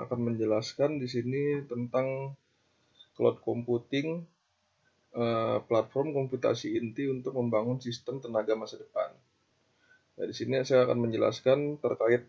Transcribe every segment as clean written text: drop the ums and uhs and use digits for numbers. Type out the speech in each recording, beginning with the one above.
akan menjelaskan di sini tentang cloud computing, platform komputasi inti untuk membangun sistem tenaga masa depan. Nah, di sini saya akan menjelaskan terkait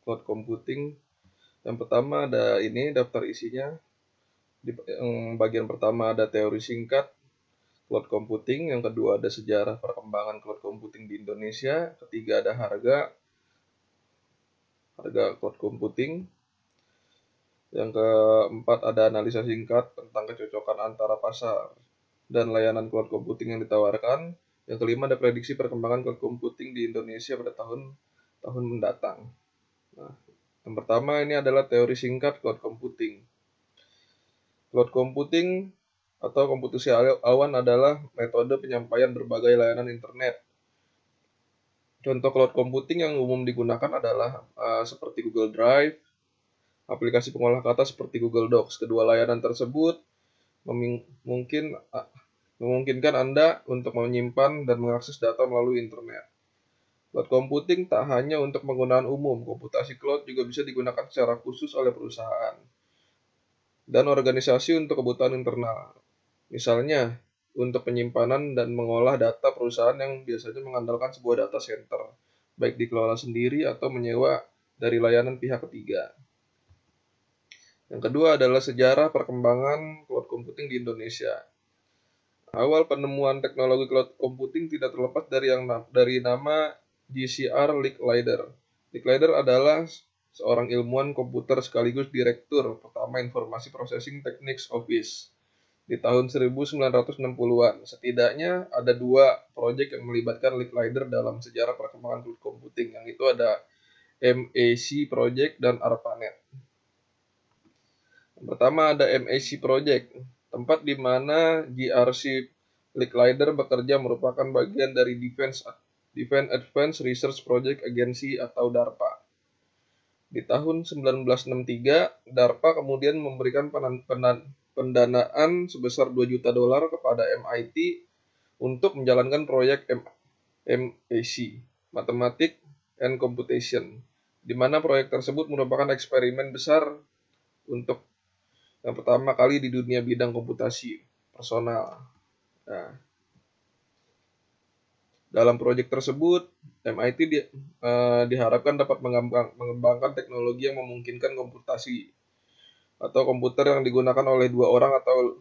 cloud computing. Yang pertama ada ini daftar isinya. Di bagian pertama ada teori singkat cloud computing, yang kedua ada sejarah perkembangan cloud computing di Indonesia, ketiga ada harga cloud computing, yang keempat ada analisa singkat tentang kecocokan antara pasar dan layanan cloud computing yang ditawarkan, yang kelima ada prediksi perkembangan cloud computing di Indonesia pada tahun mendatang. Nah, yang pertama ini adalah teori singkat cloud computing. Cloud computing atau komputasi awan adalah metode penyampaian berbagai layanan internet. Contoh cloud computing yang umum digunakan adalah seperti Google Drive, aplikasi pengolah kata seperti Google Docs. Kedua layanan tersebut memungkinkan Anda untuk menyimpan dan mengakses data melalui internet. Cloud computing tak hanya untuk penggunaan umum, komputasi cloud juga bisa digunakan secara khusus oleh perusahaan dan organisasi untuk kebutuhan internal. Misalnya, untuk penyimpanan dan mengolah data perusahaan yang biasanya mengandalkan sebuah data center, baik dikelola sendiri atau menyewa dari layanan pihak ketiga. Yang kedua adalah sejarah perkembangan cloud computing di Indonesia. Awal penemuan teknologi cloud computing tidak terlepas dari nama JCR Licklider. Licklider adalah seorang ilmuwan komputer sekaligus direktur pertama Informasi Processing Techniques Office di tahun 1960-an. Setidaknya ada 2 proyek yang melibatkan Licklider dalam sejarah perkembangan cloud computing, yang itu ada MAC Project dan ARPANET. Yang pertama ada MAC Project, tempat di mana JRC Licklider bekerja merupakan bagian dari Defense Advanced Research Project Agency atau DARPA. Di tahun 1963, DARPA kemudian memberikan pendanaan sebesar $2 juta kepada MIT untuk menjalankan proyek MAC, Mathematics and Computation, di mana proyek tersebut merupakan eksperimen besar untuk yang pertama kali di dunia bidang komputasi personal. Nah, dalam proyek tersebut, MIT diharapkan dapat mengembangkan teknologi yang memungkinkan komputasi atau komputer yang digunakan oleh 2 orang atau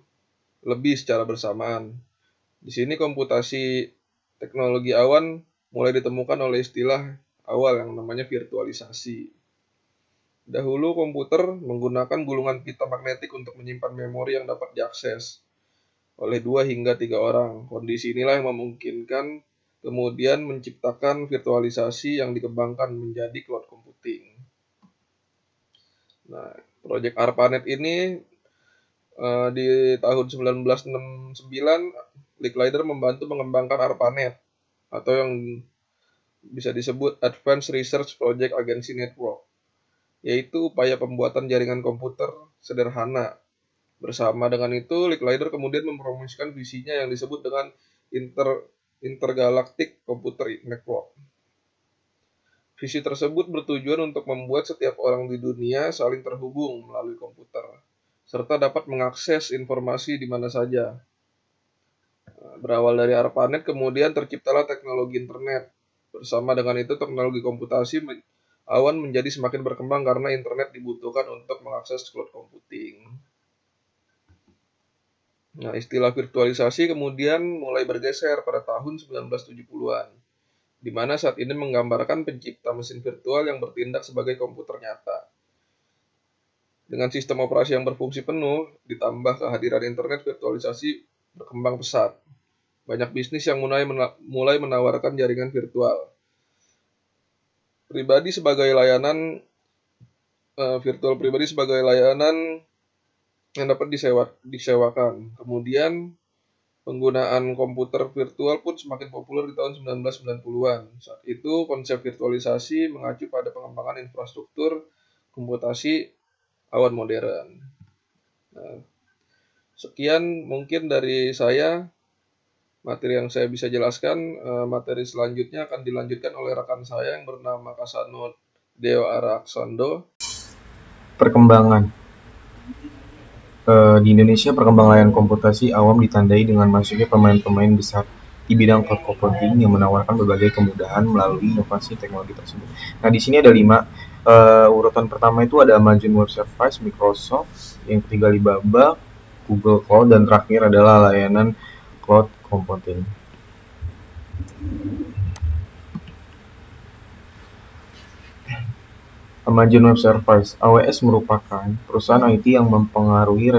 lebih secara bersamaan. Di sini komputasi teknologi awan mulai ditemukan oleh istilah awal yang namanya virtualisasi. Dahulu komputer menggunakan gulungan pita magnetik untuk menyimpan memori yang dapat diakses oleh 2 hingga 3 orang. Kondisi inilah yang memungkinkan kemudian menciptakan virtualisasi yang dikembangkan menjadi cloud computing. Nah, proyek ARPANET ini di tahun 1969, Licklider membantu mengembangkan ARPANET atau yang bisa disebut Advanced Research Project Agency Network, yaitu upaya pembuatan jaringan komputer sederhana. Bersama dengan itu, Licklider kemudian mempromosikan visinya yang disebut dengan Intergalactic Computer Network. Visi tersebut bertujuan untuk membuat setiap orang di dunia saling terhubung melalui komputer, serta dapat mengakses informasi di mana saja. Berawal dari ARPANET, kemudian terciptalah teknologi internet. Bersama dengan itu, teknologi komputasi awan menjadi semakin berkembang karena internet dibutuhkan untuk mengakses cloud computing. Nah, istilah virtualisasi kemudian mulai bergeser pada tahun 1970-an, di mana saat ini menggambarkan pencipta mesin virtual yang bertindak sebagai komputer nyata. Dengan sistem operasi yang berfungsi penuh, ditambah kehadiran internet, virtualisasi berkembang pesat. Banyak bisnis yang mulai menawarkan jaringan virtual pribadi sebagai layanan yang dapat disewakan. Kemudian penggunaan komputer virtual pun semakin populer di tahun 1990-an. Saat itu konsep virtualisasi mengacu pada pengembangan infrastruktur komputasi awan modern. Nah, sekian mungkin dari saya materi yang saya bisa jelaskan. Materi selanjutnya akan dilanjutkan oleh rekan saya yang bernama Kasano Deo Araksando. Perkembangan di Indonesia, perkembangan layanan komputasi awam ditandai dengan masuknya pemain-pemain besar di bidang cloud computing yang menawarkan berbagai kemudahan melalui inovasi teknologi tersebut. Nah, di sini ada 5. Urutan pertama itu ada Amazon Web Services, Microsoft, yang ketiga Alibaba, Google Cloud, dan terakhir adalah layanan cloud computing. Amazon Web Services (AWS) merupakan perusahaan IT yang mempengaruhi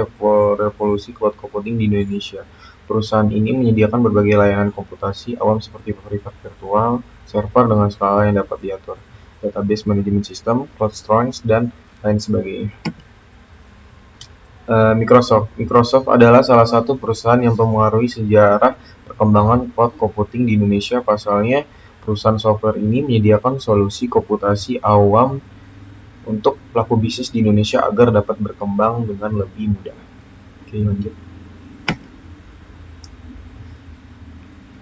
revolusi cloud computing di Indonesia. Perusahaan ini menyediakan berbagai layanan komputasi awam seperti privat virtual, server dengan skala yang dapat diatur, database management system, cloud storage, dan lain sebagainya. Microsoft adalah salah satu perusahaan yang mempengaruhi sejarah perkembangan cloud computing di Indonesia. Pasalnya, perusahaan software ini menyediakan solusi komputasi awam untuk pelaku bisnis di Indonesia agar dapat berkembang dengan lebih mudah. Oke, lanjut.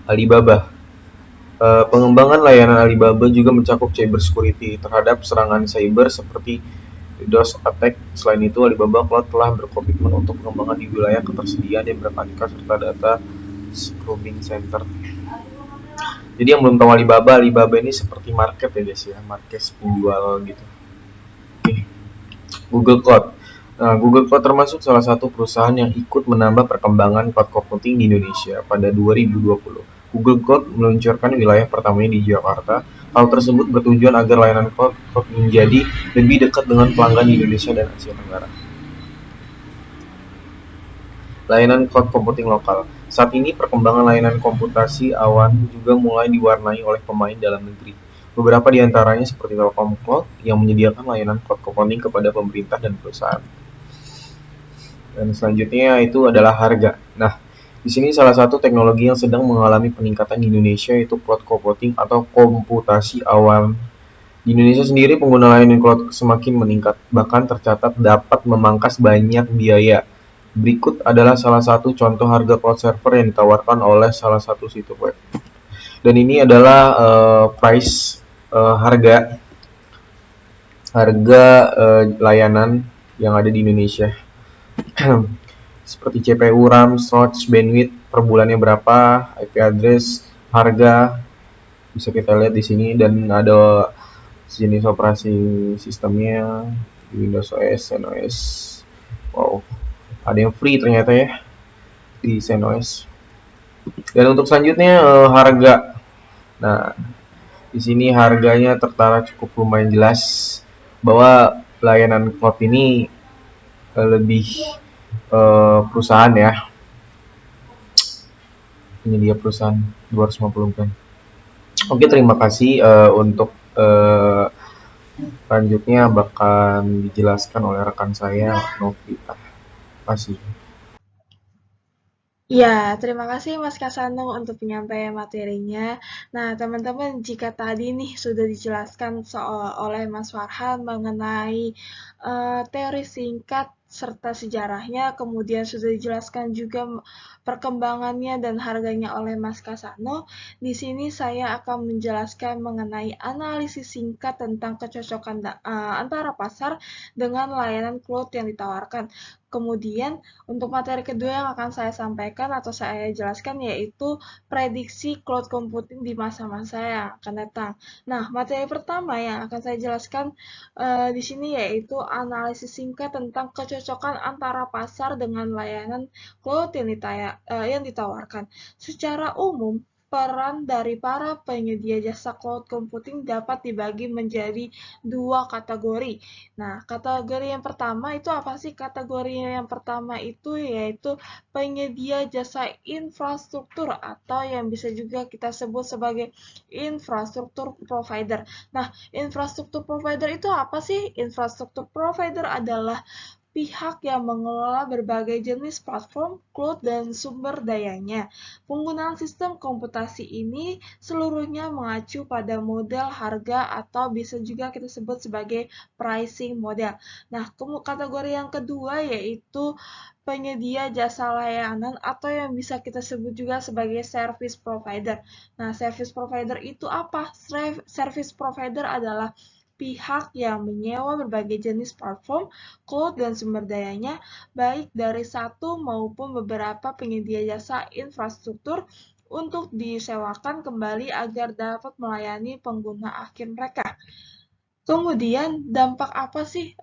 Alibaba. Pengembangan layanan Alibaba juga mencakup cybersecurity terhadap serangan cyber seperti DDoS attack. Selain itu, Alibaba Cloud telah berkomitmen untuk pengembangan di wilayah ketersediaan yang berkelanjutan serta data scrubbing center. Jadi yang belum tahu Alibaba ini seperti market ya guys ya, market penjual gitu. Google Cloud. Google Cloud termasuk salah satu perusahaan yang ikut menambah perkembangan cloud computing di Indonesia. Pada 2020, Google Cloud meluncurkan wilayah pertamanya di Jakarta. Hal tersebut bertujuan agar layanan cloud menjadi lebih dekat dengan pelanggan di Indonesia dan Asia Tenggara. Layanan cloud computing lokal. Saat ini perkembangan layanan komputasi awan juga mulai diwarnai oleh pemain dalam negeri. Beberapa di antaranya seperti Telkom Cloud yang menyediakan layanan cloud computing kepada pemerintah dan perusahaan. Dan selanjutnya itu adalah harga. Nah, di sini salah satu teknologi yang sedang mengalami peningkatan di Indonesia yaitu cloud computing atau komputasi awam. Di Indonesia sendiri pengguna layanan cloud semakin meningkat, bahkan tercatat dapat memangkas banyak biaya. Berikut adalah salah satu contoh harga cloud server yang ditawarkan oleh salah satu situs web. Dan ini adalah harga layanan yang ada di Indonesia. Seperti CPU, RAM, storage, bandwidth, per bulannya berapa, IP address, harga, bisa kita lihat di sini, dan ada jenis operasi sistemnya, Windows OS, XenOS. Wow, ada yang free ternyata ya di XenOS. Dan untuk selanjutnya harga. Nah, di sini harganya tertara cukup lumayan jelas bahwa layanan cloud ini lebih perusahaan ya, penyedia perusahaan 250 kan. Oke, terima kasih untuk selanjutnya bakal dijelaskan oleh rekan saya Novita. Terima kasih. Ya, terima kasih Mas Kasano untuk penyampaian materinya. Nah, teman-teman, jika tadi nih sudah dijelaskan oleh Mas Farhan mengenai teori singkat serta sejarahnya, kemudian sudah dijelaskan juga perkembangannya dan harganya oleh Mas Kasano. Di sini saya akan menjelaskan mengenai analisis singkat tentang kecocokan antara pasar dengan layanan cloud yang ditawarkan. Kemudian, untuk materi kedua yang akan saya sampaikan atau saya jelaskan yaitu prediksi cloud computing di masa-masa yang akan datang. Nah, materi pertama yang akan saya jelaskan di sini yaitu analisis singkat tentang kecocokan antara pasar dengan layanan cloud yang ditawarkan. Secara umum, peran dari para penyedia jasa cloud computing dapat dibagi menjadi dua kategori. Nah, kategori yang pertama itu apa sih? Kategori yang pertama itu yaitu penyedia jasa infrastruktur atau yang bisa juga kita sebut sebagai infrastruktur provider. Nah, infrastruktur provider itu apa sih? Infrastruktur provider adalah pihak yang mengelola berbagai jenis platform, cloud, dan sumber dayanya. Penggunaan sistem komputasi ini seluruhnya mengacu pada model harga atau bisa juga kita sebut sebagai pricing model. Nah, kategori yang kedua yaitu penyedia jasa layanan atau yang bisa kita sebut juga sebagai service provider. Nah, service provider itu apa? Service provider adalah pihak yang menyewa berbagai jenis platform, cloud, dan sumber dayanya, baik dari satu maupun beberapa penyedia jasa infrastruktur untuk disewakan kembali agar dapat melayani pengguna akhir mereka. Kemudian dampak apa sih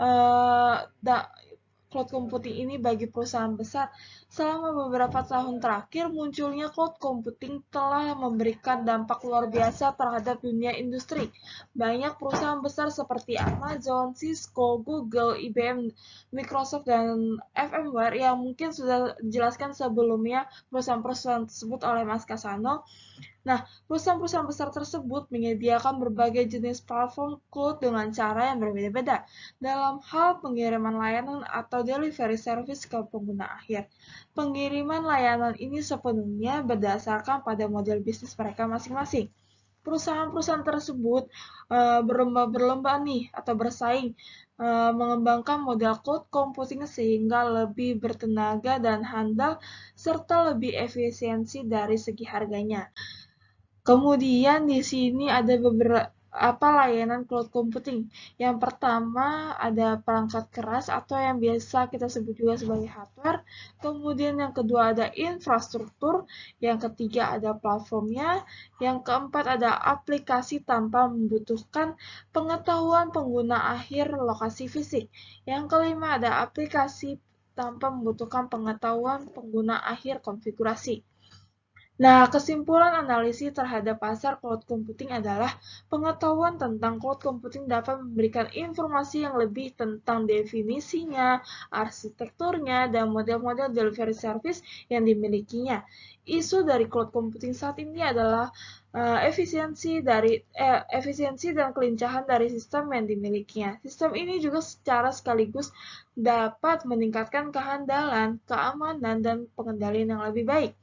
cloud computing ini bagi perusahaan besar? Selama beberapa tahun terakhir, munculnya cloud computing telah memberikan dampak luar biasa terhadap dunia industri. Banyak perusahaan besar seperti Amazon, Cisco, Google, IBM, Microsoft, dan VMware yang mungkin sudah dijelaskan sebelumnya perusahaan-perusahaan tersebut oleh Mas Kasano. Nah, perusahaan-perusahaan besar tersebut menyediakan berbagai jenis platform cloud dengan cara yang berbeda-beda dalam hal pengiriman layanan atau delivery service ke pengguna akhir. Pengiriman layanan ini sepenuhnya berdasarkan pada model bisnis mereka masing-masing. Perusahaan-perusahaan tersebut berlomba-lomba nih atau bersaing mengembangkan model cloud computing sehingga lebih bertenaga dan handal serta lebih efisiensi dari segi harganya. Kemudian di sini ada beberapa layanan cloud computing. Yang pertama ada perangkat keras atau yang biasa kita sebut juga sebagai hardware. Kemudian yang kedua ada infrastruktur. Yang ketiga ada platformnya. Yang keempat ada aplikasi tanpa membutuhkan pengetahuan pengguna akhir lokasi fisik. Yang kelima ada aplikasi tanpa membutuhkan pengetahuan pengguna akhir konfigurasi. Nah, kesimpulan analisis terhadap pasar cloud computing adalah pengetahuan tentang cloud computing dapat memberikan informasi yang lebih tentang definisinya, arsitekturnya, dan model-model delivery service yang dimilikinya. Isu dari cloud computing saat ini adalah efisiensi dan kelincahan dari sistem yang dimilikinya. Sistem ini juga secara sekaligus dapat meningkatkan kehandalan, keamanan, dan pengendalian yang lebih baik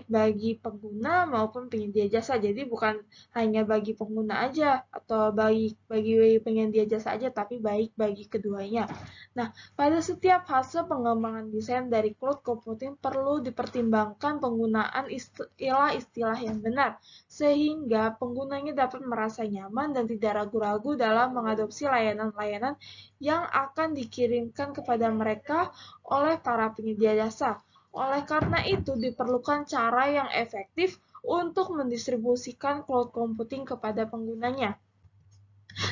bagi pengguna maupun penyedia jasa. Jadi bukan hanya bagi pengguna aja atau bagi penyedia jasa aja, tapi baik bagi keduanya. Nah, pada setiap fase pengembangan desain dari cloud computing perlu dipertimbangkan penggunaan istilah-istilah yang benar, sehingga penggunanya dapat merasa nyaman dan tidak ragu-ragu dalam mengadopsi layanan-layanan yang akan dikirimkan kepada mereka oleh para penyedia jasa. Oleh karena itu, diperlukan cara yang efektif untuk mendistribusikan cloud computing kepada penggunanya.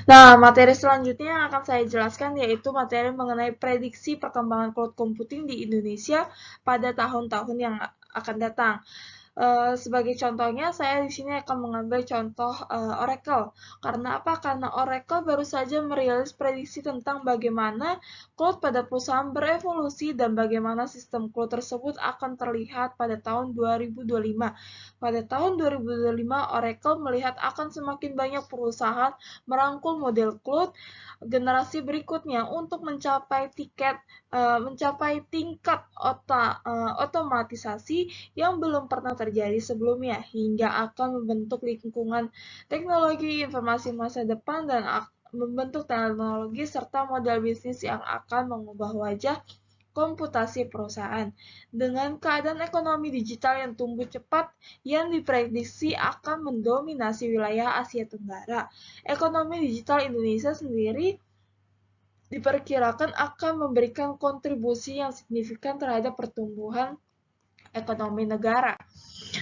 Nah, materi selanjutnya yang akan saya jelaskan yaitu materi mengenai prediksi perkembangan cloud computing di Indonesia pada tahun-tahun yang akan datang. Sebagai contohnya, saya di sini akan mengambil contoh Oracle. Karena apa? Karena Oracle baru saja merilis prediksi tentang bagaimana cloud pada perusahaan berevolusi dan bagaimana sistem cloud tersebut akan terlihat pada tahun 2025. Pada tahun 2025, Oracle melihat akan semakin banyak perusahaan merangkul model cloud generasi berikutnya untuk mencapai tingkat otomatisasi yang belum pernah terjadi sebelumnya, hingga akan membentuk lingkungan teknologi informasi masa depan dan membentuk teknologi serta model bisnis yang akan mengubah wajah komputasi perusahaan. Dengan keadaan ekonomi digital yang tumbuh cepat yang diprediksi akan mendominasi wilayah Asia Tenggara, ekonomi digital Indonesia sendiri diperkirakan akan memberikan kontribusi yang signifikan terhadap pertumbuhan ekonomi negara.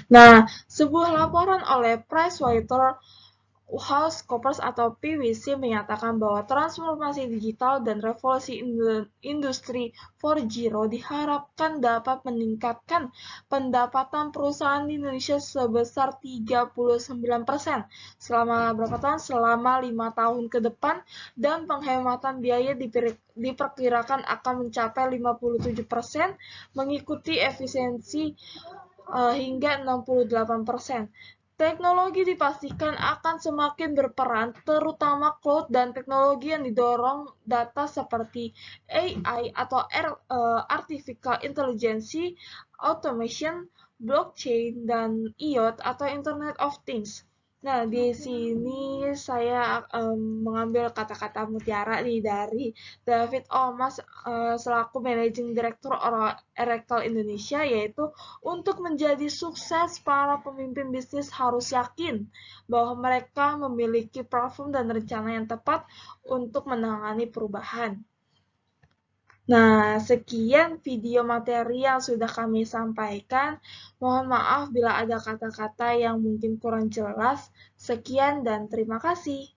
Nah, sebuah laporan oleh PricewaterhouseCoopers atau PwC menyatakan bahwa transformasi digital dan revolusi industri 4.0 diharapkan dapat meningkatkan pendapatan perusahaan di Indonesia sebesar 39% selama berapa tahun? Selama 5 tahun ke depan, dan penghematan biaya diperkirakan akan mencapai 57%, mengikuti efisiensi hingga 68%. Teknologi dipastikan akan semakin berperan, terutama cloud dan teknologi yang didorong data seperti AI atau Artificial Intelligence, Automation, Blockchain, dan IoT atau Internet of Things. Nah, di sini saya mengambil kata-kata mutiara nih dari David Omas selaku Managing Director Oracle Indonesia, yaitu untuk menjadi sukses para pemimpin bisnis harus yakin bahwa mereka memiliki platform dan rencana yang tepat untuk menangani perubahan. Nah, sekian video materi yang sudah kami sampaikan. Mohon maaf bila ada kata-kata yang mungkin kurang jelas. Sekian dan terima kasih.